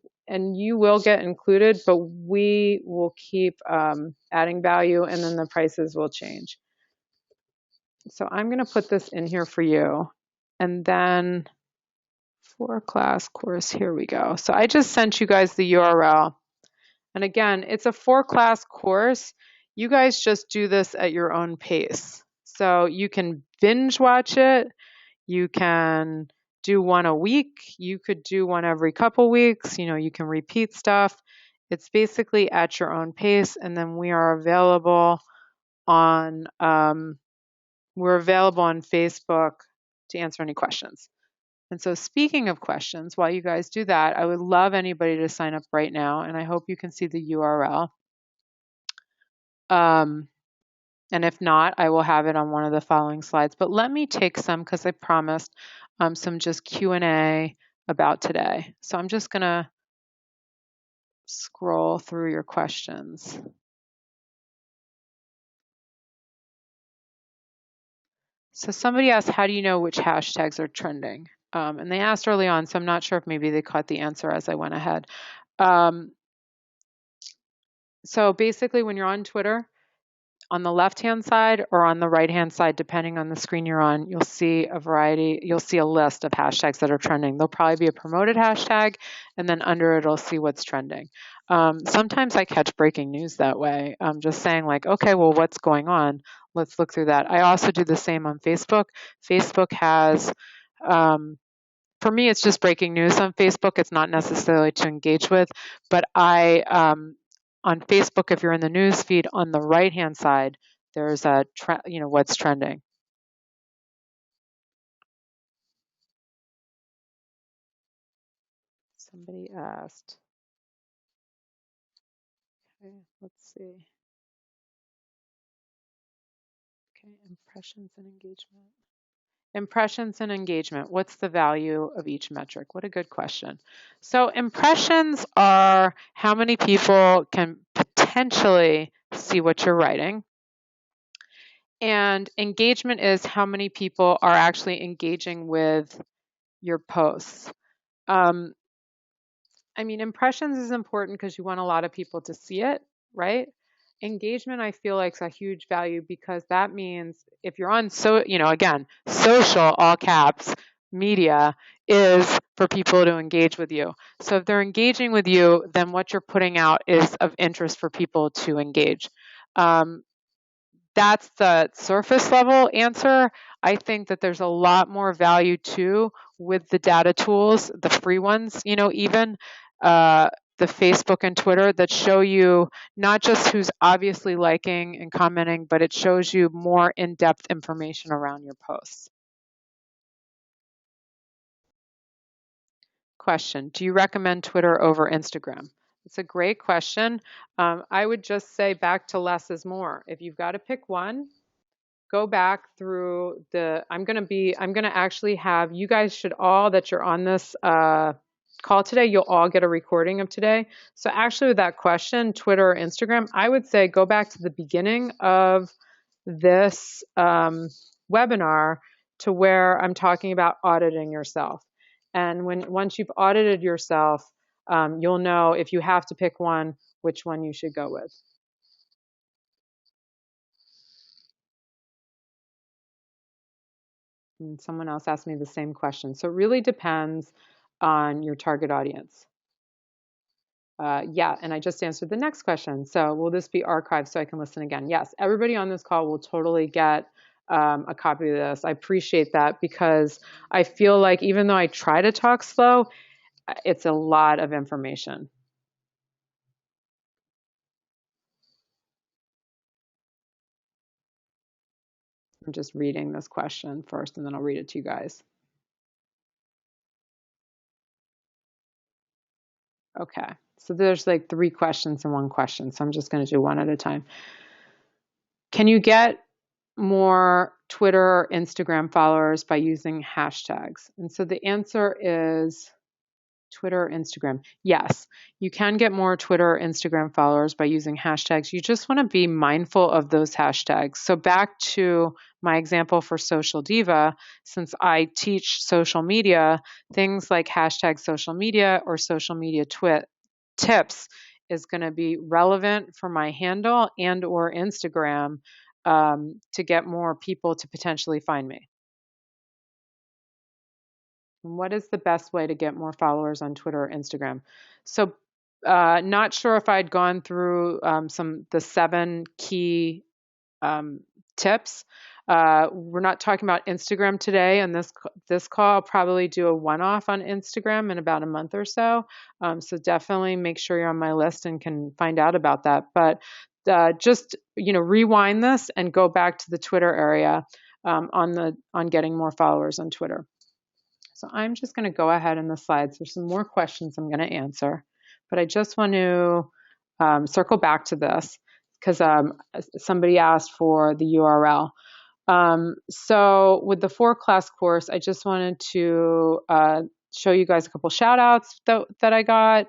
you will get included, but we will keep adding value, and then the prices will change. So I'm going to put this in here for you, and then for class course, here we go. So I just sent you guys the URL. And again, it's a 4-class course. You guys just do this at your own pace. So you can binge watch it. You can do one a week. You could do one every couple weeks. You can repeat stuff. It's basically at your own pace. And then we are available on Facebook to answer any questions. And so speaking of questions, while you guys do that, I would love anybody to sign up right now, and I hope you can see the URL. And if not, I will have it on one of the following slides. But let me take some, because I promised some just Q&A about today. So I'm just going to scroll through your questions. So somebody asked, how do you know which hashtags are trending? And they asked early on, so I'm not sure if maybe they caught the answer as I went ahead. So basically, when you're on Twitter, on the left-hand side or on the right-hand side, depending on the screen you're on, you'll see a variety, you'll see a list of hashtags that are trending. There'll probably be a promoted hashtag, and then under it, it'll see what's trending. Sometimes I catch breaking news that way. I'm just saying like, okay, well, what's going on? Let's look through that. I also do the same on Facebook. Facebook has, for me, it's just breaking news on Facebook. It's not necessarily to engage with, but on Facebook, if you're in the news feed, on the right-hand side, there's a what's trending. Somebody asked. Okay, let's see. Okay, impressions and engagement. Impressions and engagement. What's the value of each metric? What a good question. So impressions are how many people can potentially see what you're writing. And engagement is how many people are actually engaging with your posts. Impressions is important because you want a lot of people to see it, right? Engagement, I feel like, is a huge value, because that means if you're on, again, social, all caps, media is for people to engage with you. So if they're engaging with you, then what you're putting out is of interest for people to engage. That's the surface level answer. I think that there's a lot more value too with the data tools, the free ones, even the Facebook and Twitter, that show you not just who's obviously liking and commenting, but it shows you more in-depth information around your posts. Question, do you recommend Twitter over Instagram? It's a great question. I would just say back to less is more. If you've got to pick one, go back through I'm going to actually have, you guys should all, that you're on this call today, you'll all get a recording of today. So actually with that question, Twitter or Instagram, I would say go back to the beginning of this webinar to where I'm talking about auditing yourself. And once you've audited yourself, you'll know if you have to pick one, which one you should go with. And someone else asked me the same question. So it really depends on your target audience. Yeah, and I just answered the next question. So will this be archived so I can listen again? Yes, everybody on this call will totally get a copy of this. I appreciate that because I feel like even though I try to talk slow, it's a lot of information. I'm just reading this question first and then I'll read it to you guys. Okay, so there's like 3 questions in one question, so I'm just going to do one at a time. Can you get more Twitter or Instagram followers by using hashtags? And so the answer is Twitter or Instagram. Yes, you can get more Twitter or Instagram followers by using hashtags. You just want to be mindful of those hashtags. So back to my example for Social Diva, since I teach social media, things like hashtag social media or social media tips is going to be relevant for my handle and or Instagram to get more people to potentially find me. What is the best way to get more followers on Twitter or Instagram? So, not sure if I'd gone through the 7 key tips. We're not talking about Instagram today, and this call I'll probably do a one-off on Instagram in about a month or so. So definitely make sure you're on my list and can find out about that. But just rewind this and go back to the Twitter area on getting more followers on Twitter. So I'm just going to go ahead in the slides. There's some more questions I'm going to answer, but I just want to circle back to this because somebody asked for the URL. So with the 4-class course, I just wanted to show you guys a couple shout outs that I got.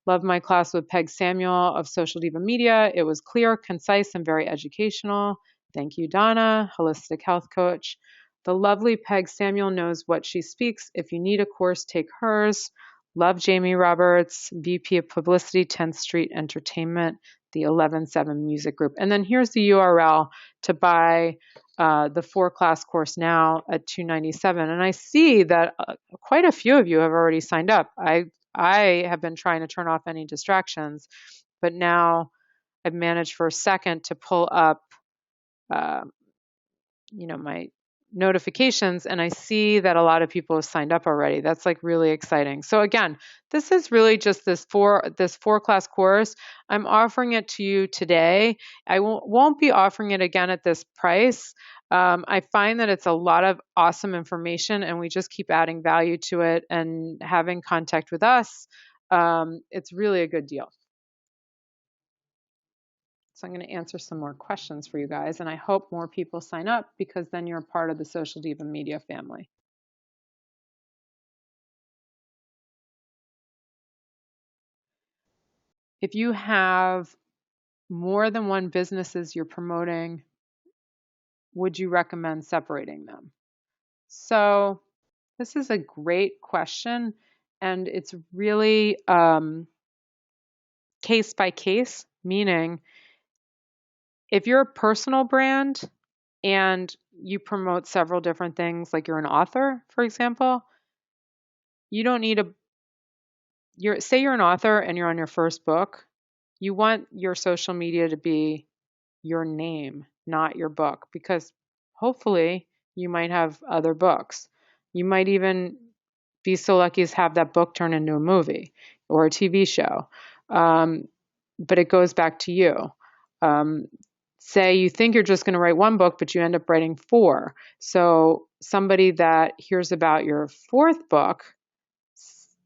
Love my class with Peg Samuel of Social Diva Media. It was clear, concise, and very educational. Thank you, Donna, holistic health coach. The lovely Peg Samuel knows what she speaks. If you need a course, take hers. Love Jamie Roberts, VP of Publicity, 10th Street Entertainment, the 11-7 Music Group. And then here's the URL to buy the 4-class course now at $297. And I see that quite a few of you have already signed up. I have been trying to turn off any distractions, but now I've managed for a second to pull up my notifications and I see that a lot of people have signed up already. That's like really exciting. So again, this is really just this 4-class course. I'm offering it to you today. I won't be offering it again at this price. I find that it's a lot of awesome information and we just keep adding value to it and having contact with us. It's really a good deal. So I'm going to answer some more questions for you guys, and I hope more people sign up because then you're a part of the Social Diva Media family. If you have more than one businesses you're promoting, would you recommend separating them? So this is a great question, and it's really case by case, meaning if you're a personal brand and you promote several different things, like you're an author, for example, you don't need say you're an author and you're on your first book, you want your social media to be your name, not your book, because hopefully you might have other books. You might even be so lucky as have that book turn into a movie or a TV show. But it goes back to you. Say you think you're just going to write one book, but you end up writing 4. So somebody that hears about your 4th book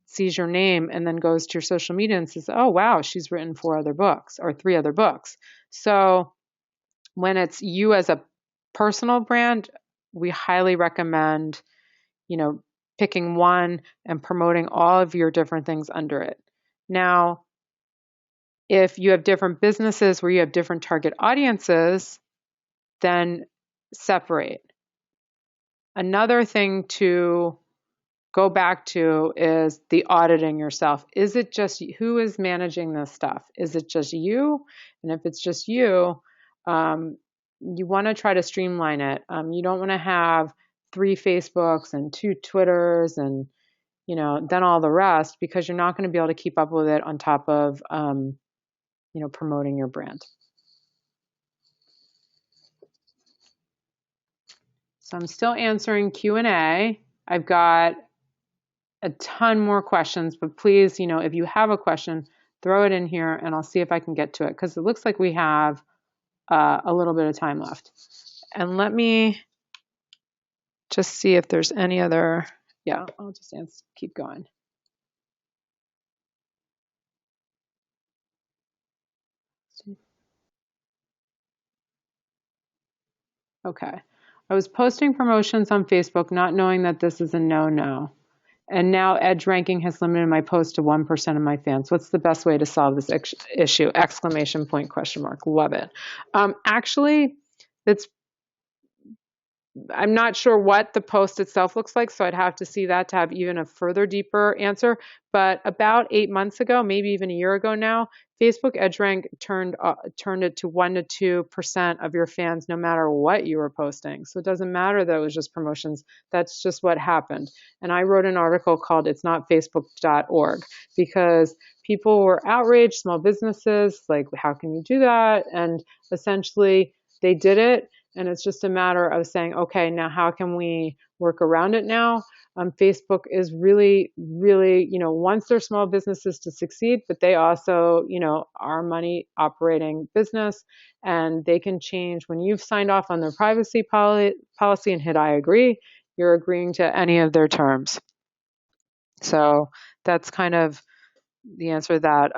sees your name and then goes to your social media and says, oh, wow, she's written 4 other books or 3 other books. So when it's you as a personal brand, we highly recommend, picking one and promoting all of your different things under it. Now, if you have different businesses where you have different target audiences, then separate. Another thing to go back to is the auditing yourself. Is it just who is managing this stuff? Is it just you? And if it's just you, you want to try to streamline it. You don't want to have 3 Facebooks and 2 Twitters and then all the rest, because you're not going to be able to keep up with it on top of promoting your brand. So I'm still answering Q&A. I've got a ton more questions, but please, if you have a question, throw it in here and I'll see if I can get to it, because it looks like we have a little bit of time left. And let me just see if there's any other, I'll just keep going. Okay. I was posting promotions on Facebook not knowing that this is a no-no. And now Edge ranking has limited my post to 1% of my fans. What's the best way to solve this issue? Exclamation point, question mark. Love it. Actually, I'm not sure what the post itself looks like, so I'd have to see that to have even a further deeper answer. But about 8 months ago, maybe even a year ago now, Facebook EdgeRank turned it to 1% to 2% of your fans, no matter what you were posting. So it doesn't matter that it was just promotions. That's just what happened. And I wrote an article called "It's Not Facebook.org" because people were outraged, small businesses, like, how can you do that? And essentially, they did it. And it's just a matter of saying, okay, now how can we work around it now? Facebook is really, really, wants their small businesses to succeed, but they also, are a money operating business, and they can change. When you've signed off on their privacy policy and hit I agree, you're agreeing to any of their terms. So that's kind of the answer to that.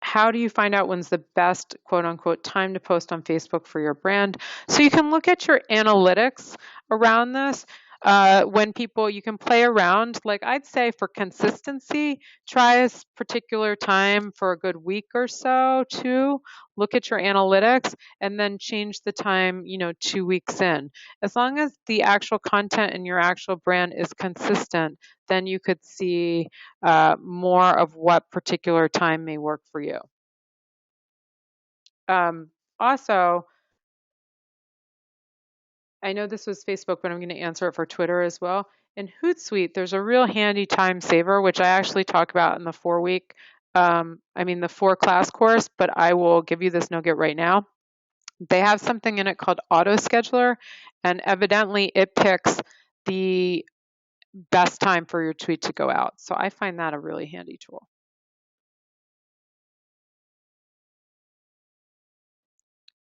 How do you find out when's the best quote unquote time to post on Facebook for your brand? So you can look at your analytics around this. You can play around, like I'd say for consistency, try a particular time for a good week or so to look at your analytics and then change the time, 2 weeks in. As long as the actual content in your actual brand is consistent, then you could see more of what particular time may work for you. Also, I know this was Facebook, but I'm going to answer it for Twitter as well. In Hootsuite, there's a real handy time saver, which I actually talk about in the 4-class course, but I will give you this nugget right now. They have something in it called Auto Scheduler, and evidently it picks the best time for your tweet to go out. So I find that a really handy tool.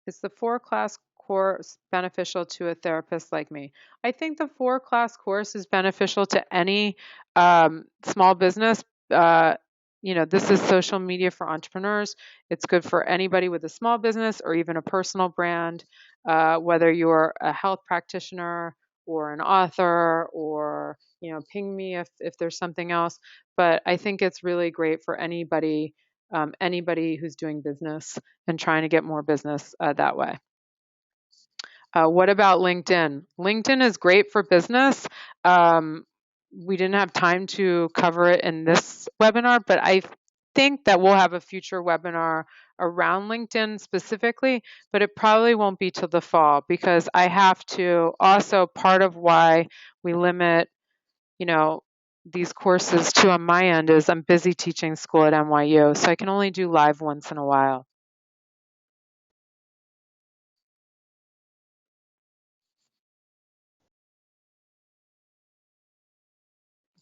Is the 4-class course beneficial to a therapist like me? I think the 4-class course is beneficial to any small business. This is social media for entrepreneurs. It's good for anybody with a small business or even a personal brand, whether you're a health practitioner or an author, or ping me if there's something else. But I think it's really great for anybody who's doing business and trying to get more business that way. What about LinkedIn? LinkedIn is great for business. We didn't have time to cover it in this webinar, but I think that we'll have a future webinar around LinkedIn specifically, but it probably won't be till the fall, because I have to also, part of why we limit, these courses too on my end is I'm busy teaching school at NYU, so I can only do live once in a while.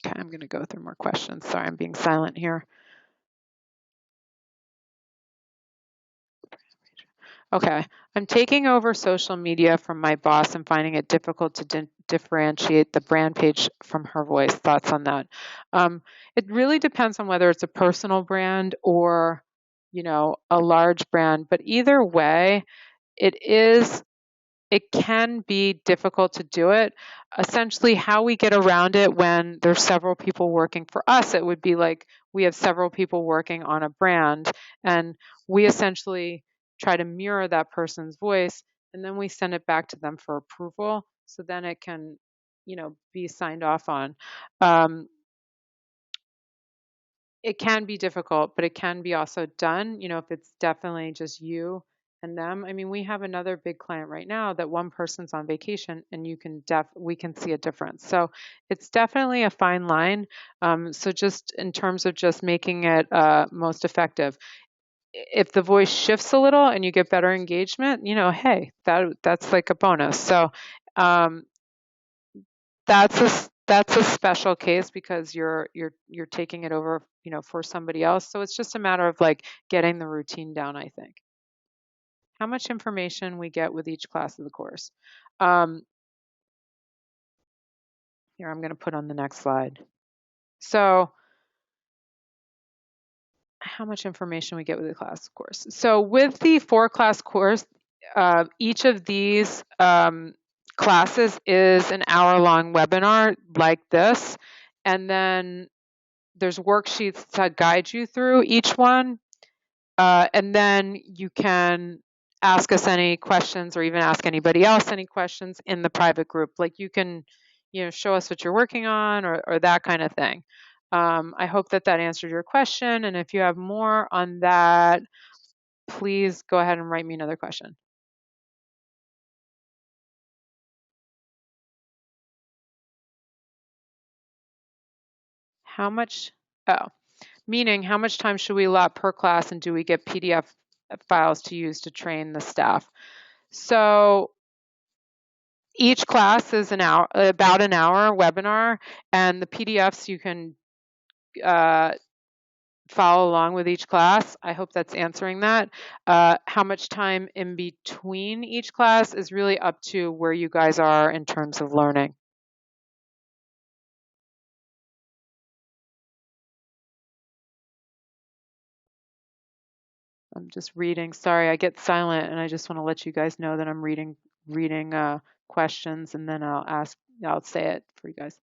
Okay, I'm going to go through more questions. Sorry, I'm being silent here. Okay, I'm taking over social media from my boss and finding it difficult to differentiate the brand page from her voice. Thoughts on that? It really depends on whether it's a personal brand or, a large brand. But either way, it is it can be difficult to do it. Essentially, how we get around it when there's several people working for us, it would be like we have several people working on a brand, and we essentially try to mirror that person's voice, and then we send it back to them for approval. So then it can, be signed off on. Um, it can be difficult, but it can be also done, if it's definitely just you and them. I mean, we have another big client right now that one person's on vacation and we can see a difference. So it's definitely a fine line. So just in terms of just making it most effective, if the voice shifts a little and you get better engagement, hey, that's like a bonus. So um, that's a special case because you're taking it over, for somebody else. So it's just a matter of like getting the routine down, I think. How much information we get with each class of the course. Um, Here, I'm going to put on the next slide. So how much information we get with the class course. So with the 4-class course, each of these classes is an hour-long webinar like this. And then there's worksheets to guide you through each one. And then you can ask us any questions or even ask anybody else any questions in the private group. Like you can, show us what you're working on or that kind of thing. I hope that answered your question. And if you have more on that, please go ahead and write me another question. How much, meaning how much time should we allot per class and do we get PDF files to use to train the staff? So each class is about an hour webinar, and the PDFs you can follow along with each class. I hope that's answering that. How much time in between each class is really up to where you guys are in terms of learning. I'm just reading. Sorry, I get silent, and I just want to let you guys know that I'm reading questions, and then I'll say it for you guys.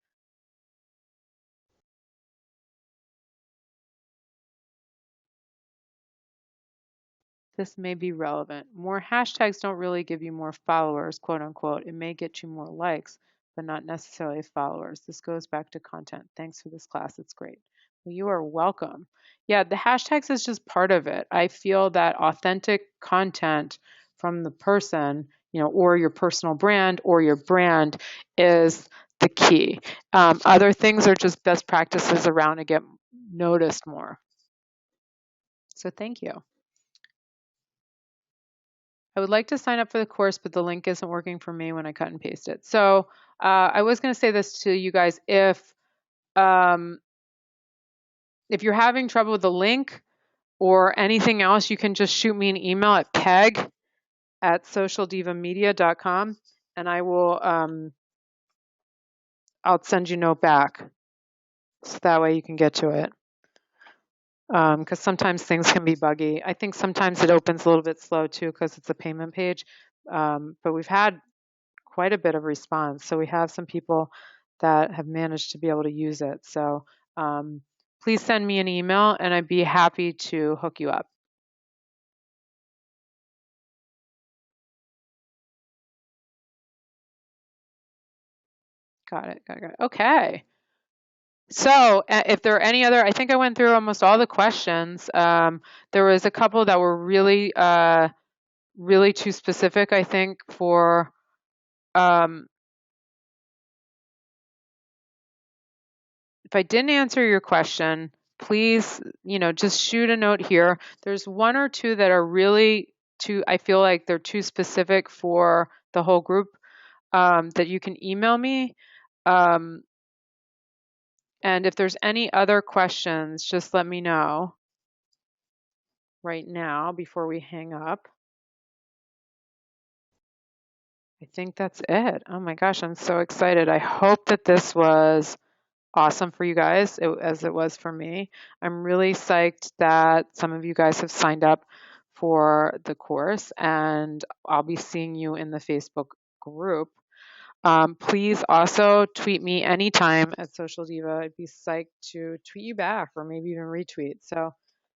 This may be relevant. More hashtags don't really give you more followers, quote unquote. It may get you more likes, but not necessarily followers. This goes back to content. Thanks for this class. It's great. Well, you are welcome. Yeah, the hashtags is just part of it. I feel that authentic content from the person, or your personal brand or your brand is the key. Other things are just best practices around to get noticed more. So thank you. I would like to sign up for the course, but the link isn't working for me when I cut and paste it. So I was going to say this to you guys. If you're having trouble with the link or anything else, you can just shoot me an email at peg@socialdivamedia.com, and I will I'll send you a note back, so that way you can get to it. Because sometimes things can be buggy. I think sometimes it opens a little bit slow too because it's a payment page. But we've had quite a bit of response. So we have some people that have managed to be able to use it. So please send me an email and I'd be happy to hook you up. Got it. Okay. So if there are any other, I think I went through almost all the questions. There was a couple that were really, really too specific, I think, for if I didn't answer your question, please, just shoot a note here. There's one or two that are really I feel like they're too specific for the whole group, that you can email me. And if there's any other questions, just let me know right now before we hang up. I think that's it. Oh my gosh, I'm so excited. I hope that this was awesome for you guys as it was for me. I'm really psyched that some of you guys have signed up for the course, and I'll be seeing you in the Facebook group. Please also tweet me anytime at Social Diva. I'd be psyched to tweet you back or maybe even retweet. So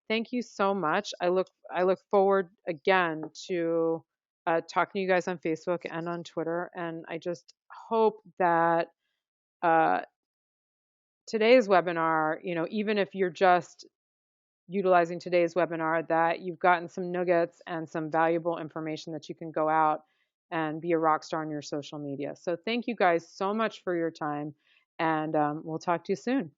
thank you so much. I look forward again to talking to you guys on Facebook and on Twitter. And I just hope that uh, today's webinar, even if you're just utilizing today's webinar, that you've gotten some nuggets and some valuable information that you can go out and be a rock star on your social media. So thank you guys so much for your time, and we'll talk to you soon.